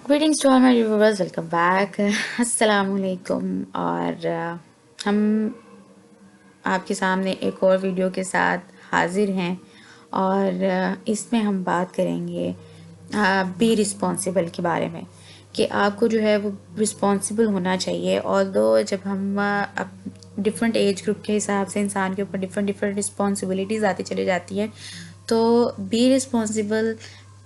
Greetings to all my viewers, welcome back. अस्सलाम वालेकुम। और हम आपके सामने एक और वीडियो के साथ हाजिर हैं और इसमें हम बात करेंगे बी रिस्पॉन्सिबल के बारे में कि आपको जो है वो रिस्पॉन्सिबल होना चाहिए। ऑल्दो जब हम डिफरेंट एज ग्रुप के हिसाब से इंसान के ऊपर डिफरेंट डिफरेंट रिस्पॉन्सिबिलिटीज़ आती चली जाती हैं, तो be responsible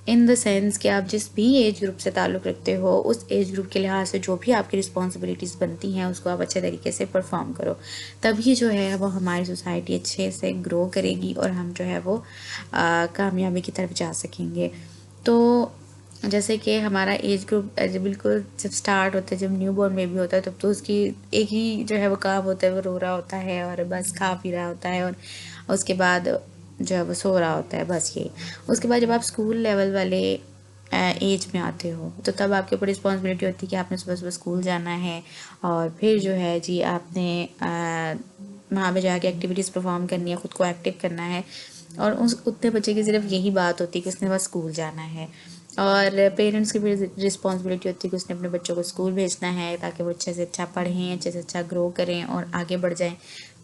in the sense कि आप जिस भी एज ग्रुप से ताल्लुक़ रखते हो उस एज ग्रुप के लिहाज से जो भी आपकी रिस्पॉन्सिबिलिटीज़ बनती हैं उसको आप अच्छे तरीके से परफॉर्म करो। तभी जो है वो हमारी सोसाइटी अच्छे से ग्रो करेगी और हम जो है वो कामयाबी की तरफ जा सकेंगे। तो जैसे कि हमारा एज ग्रुप बिल्कुल जब स्टार्ट होता है, जब न्यू बॉर्न बेबी होता है, तब तो उसकी एक ही जो है वो काम होता है, वो रो रहा होता है और बस खा पी रहा होता है और उसके बाद जो है वो सो रहा होता है, बस ये। उसके बाद जब आप स्कूल लेवल वाले एज में आते हो तो तब आपके ऊपर रिस्पॉन्सिबिलिटी होती है कि आपने सुबह सुबह स्कूल जाना है और फिर जो है जी आपने वहाँ पे जाके एक्टिविटीज़ परफॉर्म करनी है, ख़ुद को एक्टिव करना है। और उस उतने बच्चे की सिर्फ यही बात होती है कि उसने बस स्कूल जाना है। और पेरेंट्स की भी रिस्पॉन्सिबिलिटी होती है कि उसने अपने बच्चों को स्कूल भेजना है ताकि वो अच्छे से अच्छा पढ़ें, अच्छे से अच्छा ग्रो करें और आगे बढ़ जाएं।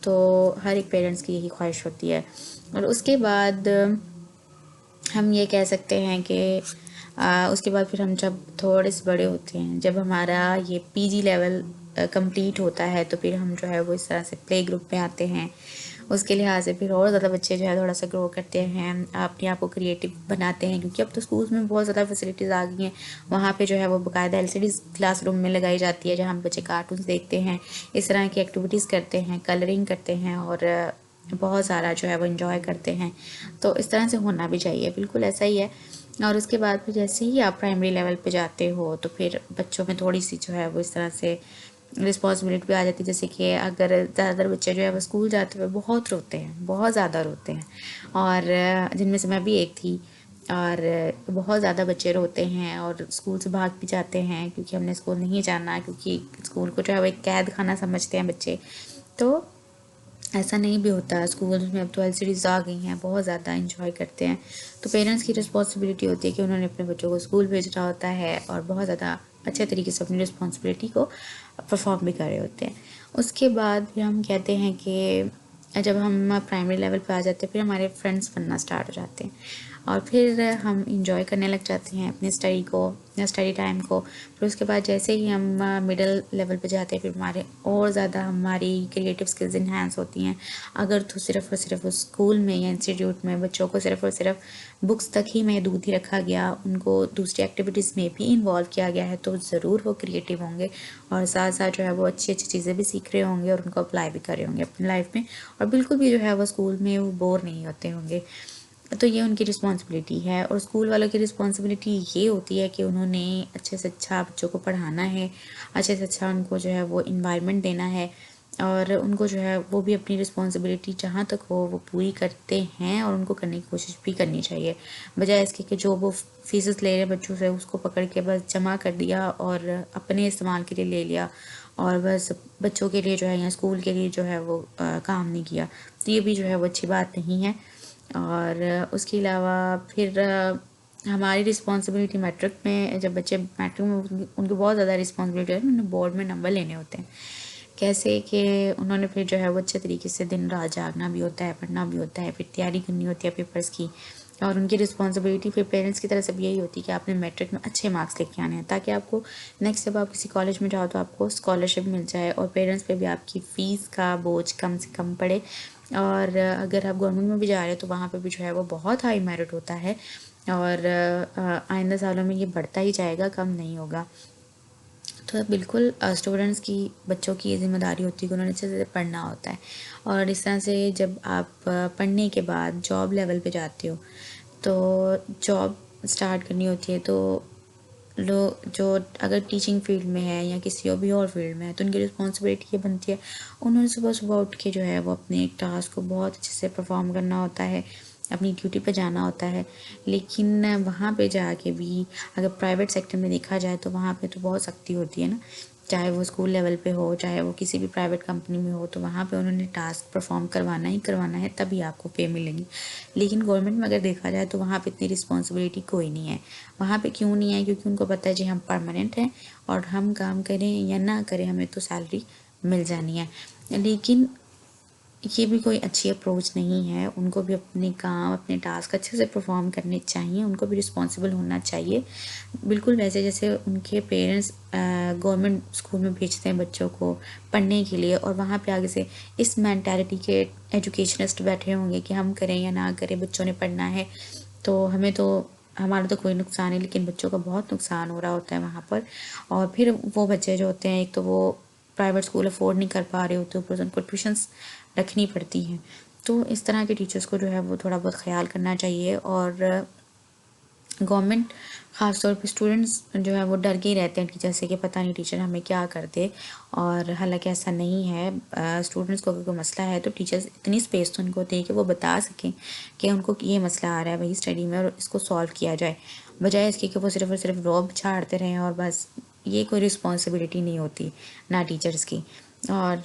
तो हर एक पेरेंट्स की यही ख्वाहिश होती है। और उसके बाद हम ये कह सकते हैं कि उसके बाद फिर हम जब थोड़े से बड़े होते हैं, जब हमारा ये पीजी लेवल कंप्लीट होता है, तो फिर हम जो है वो इस तरह से प्ले ग्रुप में आते हैं। उसके लिहाज से फिर और ज़्यादा बच्चे जो है थोड़ा सा ग्रो करते हैं, अपने आप को क्रिएटिव बनाते हैं, क्योंकि अब तो स्कूल्स में बहुत ज़्यादा फैसिलिटीज़ आ गई हैं। वहाँ पे जो है वो बाकायदा एलसीडी क्लासरूम में लगाई जाती है जहाँ बच्चे कार्टून्स देखते हैं, इस तरह की एक्टिविटीज़ करते हैं, कलरिंग करते हैं और बहुत सारा जो है वो इंजॉय करते हैं। तो इस तरह से होना भी चाहिए, बिल्कुल ऐसा ही है। और उसके बाद फिर जैसे ही आप प्राइमरी लेवल पे जाते हो तो फिर बच्चों में थोड़ी सी जो है वो इस तरह से रिस्पॉन्सिबिलिटी भी आ जाती है। जैसे कि अगर ज़्यादातर बच्चे जो है वो स्कूल जाते हुए बहुत रोते हैं, बहुत ज़्यादा रोते हैं, और जिनमें से मैं भी एक थी। और बहुत ज़्यादा बच्चे रोते हैं और स्कूल से भाग भी जाते हैं क्योंकि हमने स्कूल नहीं जाना, क्योंकि स्कूल को जो है वो एक कैद खाना समझते हैं बच्चे। तो ऐसा नहीं भी होता, स्कूल में अब तो एलसीडीज़ आ गई हैं, बहुत ज़्यादा इंजॉय करते हैं। तो पेरेंट्स की रिस्पॉन्सिबिलिटी होती है कि उन्होंने अपने बच्चों को स्कूल भेजना होता है और बहुत ज़्यादा अच्छे तरीके से अपनी रिस्पॉन्सिबिलिटी को परफॉर्म भी कर रहे होते हैं। उसके बाद फिर हम कहते हैं कि जब हम प्राइमरी लेवल पे आ जाते हैं फिर हमारे फ्रेंड्स बनना स्टार्ट हो जाते हैं और फिर हम इंजॉय करने लग जाते हैं अपनी स्टडी को या स्टडी टाइम को। फिर उसके बाद जैसे ही हम मिडिल लेवल पे जाते हैं फिर हमारे और ज़्यादा हमारी क्रिएटिव स्किल्स इन्हांस होती हैं। अगर तो सिर्फ और सिर्फ उस स्कूल में या इंस्टीट्यूट में बच्चों को सिर्फ और सिर्फ बुक्स तक ही महदूद ही रखा गया, उनको दूसरी एक्टिविटीज़ में भी इन्वॉल्व किया गया है, तो ज़रूर वो क्रिएटिव होंगे और साथ साथ जो है वो अच्छी अच्छी चीज़ें भी सीख रहे होंगे और उनको अप्लाई भी कर रहे होंगे अपनी लाइफ में। और बिल्कुल भी जो है वो स्कूल में वो बोर नहीं होते होंगे। तो ये उनकी रिस्पॉन्सिबिलिटी है। और स्कूल वालों की रिस्पॉन्सिबिलिटी ये होती है कि उन्होंने अच्छे से अच्छा बच्चों को पढ़ाना है, अच्छे से अच्छा उनको जो है वो इन्वायरमेंट देना है और उनको जो है वो भी अपनी रिस्पॉन्सिबिलिटी जहाँ तक हो वो पूरी करते हैं और उनको करने की कोशिश भी करनी चाहिए, बजाय इसके कि जो वो फीसेस ले रहे बच्चों से उसको पकड़ के बस जमा कर दिया और अपने इस्तेमाल के लिए ले लिया और बस बच्चों के लिए जो है या स्कूल के लिए जो है वो काम नहीं किया। तो ये भी जो है वो अच्छी बात नहीं है। और उसके अलावा फिर हमारी रिस्पॉन्सिबिलिटी मैट्रिक में, जब बच्चे मैट्रिक में उनकी बहुत ज़्यादा रिस्पॉन्सिबिलिटी है, उन्हें बोर्ड में नंबर लेने होते हैं। कैसे कि उन्होंने फिर जो है वो अच्छे तरीके से दिन रात जागना भी होता है, पढ़ना भी होता है, फिर तैयारी करनी होती है पेपर्स की। और उनकी रिस्पॉन्सिबिलिटी फिर पेरेंट्स की तरफ से भी यही होती है कि आपने मैट्रिक में अच्छे मार्क्स लेके आने हैं ताकि आपको नेक्स्ट जब आप किसी कॉलेज में जाओ तो आपको स्कॉलरशिप मिल जाए और पेरेंट्स पे भी आपकी फ़ीस का बोझ कम से कम पड़े। और अगर आप गवर्नमेंट में भी जा रहे हो तो वहाँ पे भी जो है वो बहुत हाई मेरिट होता है और आइंदा सालों में ये बढ़ता ही जाएगा, कम नहीं होगा। तो बिल्कुल स्टूडेंट्स की, बच्चों की ये ज़िम्मेदारी होती है कि उन्होंने अच्छे से पढ़ना होता है। और इस तरह से जब आप पढ़ने के बाद जॉब लेवल पे जाते हो तो जॉब स्टार्ट करनी होती है, तो लोग जो अगर टीचिंग फील्ड में है या किसी और भी और फील्ड में है तो उनकी रिस्पॉन्सिबिलिटी ये बनती है, उन्होंने सुबह सुबह उठ के जो है वो अपने टास्क को बहुत अच्छे से परफॉर्म करना होता है, अपनी ड्यूटी पे जाना होता है। लेकिन वहाँ पे जाके भी अगर प्राइवेट सेक्टर में देखा जाए तो वहाँ पे तो बहुत सख्ती होती है ना, चाहे वो स्कूल लेवल पे हो, चाहे वो किसी भी प्राइवेट कंपनी में हो, तो वहाँ पे उन्होंने टास्क परफॉर्म करवाना ही करवाना है, तभी आपको पे मिलेगी। लेकिन गवर्नमेंट में अगर देखा जाए तो वहाँ पे इतनी रिस्पॉन्सिबिलिटी कोई नहीं है। वहाँ पे क्यों नहीं है? क्योंकि उनको पता है जी हम परमानेंट हैं और हम काम करें या ना करें हमें तो सैलरी मिल जानी है। लेकिन ये भी कोई अच्छी अप्रोच नहीं है। उनको भी अपने काम, अपने टास्क अच्छे से परफॉर्म करने चाहिए, उनको भी रिस्पॉन्सिबल होना चाहिए। बिल्कुल वैसे जैसे उनके पेरेंट्स गवर्नमेंट स्कूल में भेजते हैं बच्चों को पढ़ने के लिए, और वहाँ पे आगे से इस मेंटालिटी के एजुकेशनिस्ट बैठे होंगे कि हम करें या ना करें, बच्चों ने पढ़ना है तो हमें तो, हमारा तो कोई नुकसान नहीं, लेकिन बच्चों का बहुत नुकसान हो रहा होता है वहाँ पर। और फिर वो बच्चे जो होते हैं, एक तो वो प्राइवेट स्कूल अफोर्ड नहीं कर पा रहे होते, ऊपर से उनको ट्यूशन्स रखनी पड़ती हैं। तो इस तरह के टीचर्स को जो है वो थोड़ा बहुत ख्याल करना चाहिए। और गवर्नमेंट ख़ास तौर पे स्टूडेंट्स जो है वो डर के ही रहते हैं टीचर से कि पता नहीं टीचर हमें क्या कर दे, और हालांकि ऐसा नहीं है। स्टूडेंट्स को अगर कोई मसला है तो टीचर्स इतनी स्पेस तो उनको दें कि वो बता सकें कि उनको ये मसला आ रहा है भाई स्टडी में, और इसको सॉल्व किया जाए, बजाय इसके कि वो सिर्फ और सिर्फ रौब झाड़ते रहें और बस। ये कोई रिस्पॉन्सिबिलिटी नहीं होती ना टीचर्स की। और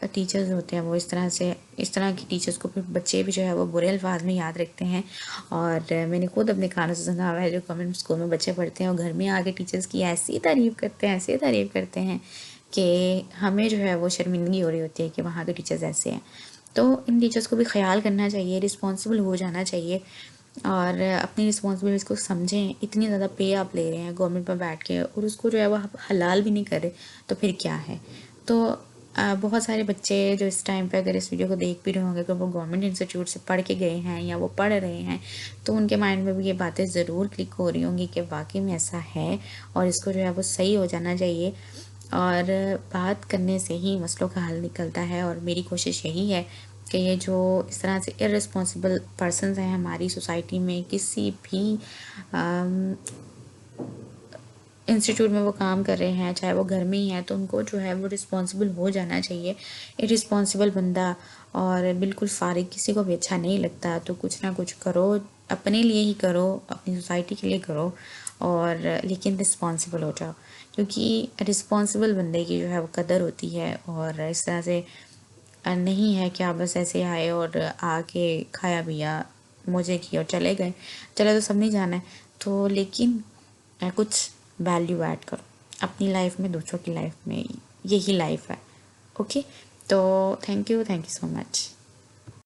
टीचर्स होते हैं वो इस तरह की टीचर्स को फिर बच्चे भी जो है वो बुरे अल्फाज में याद रखते हैं। और मैंने खुद अपने कानों से सुना हुआ है, जो गवर्नमेंट स्कूल में बच्चे पढ़ते हैं और घर में आके टीचर्स की ऐसी तारीफ़ करते हैं, ऐसी तारीफ़ करते हैं कि हमें जो है वो शर्मिंदगी हो रही होती है कि वहाँ के टीचर्स ऐसे हैं। तो इन टीचर्स को भी ख्याल करना चाहिए, रिस्पॉन्सिबल हो जाना चाहिए, और अपनी रिस्पॉन्सिबिलिटीज़ को समझें। इतनी ज़्यादा पे आप ले रहे हैं गवर्नमेंट पर बैठ के, और उसको जो है वो हलाल भी नहीं कर रहे, तो फिर क्या है? तो बहुत सारे बच्चे जो इस टाइम पे अगर इस वीडियो को देख भी रहे होंगे, तो वो गवर्नमेंट इंस्टीट्यूट से पढ़ के गए हैं या वो पढ़ रहे हैं, तो उनके माइंड में भी ये बातें ज़रूर क्लिक हो रही होंगी कि वाकई में ऐसा है और इसको जो है वो सही हो जाना चाहिए। और बात करने से ही मसलों का हल निकलता है, और मेरी कोशिश यही है कि ये जो इस तरह से इर्रेस्पॉन्सिबल पर्सन्स हैं हमारी सोसाइटी में, किसी भी इंस्टीट्यूट में वो काम कर रहे हैं, चाहे वो घर में ही है, तो उनको जो है वो रिस्पॉन्सिबल हो जाना चाहिए। इर्रेस्पॉन्सिबल बंदा और बिल्कुल फारिग किसी को भी अच्छा नहीं लगता। तो कुछ ना कुछ करो, अपने लिए ही करो, अपनी सोसाइटी के लिए करो, और लेकिन रिस्पॉन्सिबल हो जाओ, क्योंकि रिस्पॉन्सिबल बंदे की जो है वो कदर होती है। और इस तरह से नहीं है कि आप बस ऐसे आए और आके खाया पिया मौजे की और चले गए। चले तो सब नहीं जाना है, तो लेकिन कुछ वैल्यू ऐड करो अपनी लाइफ में, दूसरों की लाइफ में। यही लाइफ है। ओके, तो थैंक यू सो मच।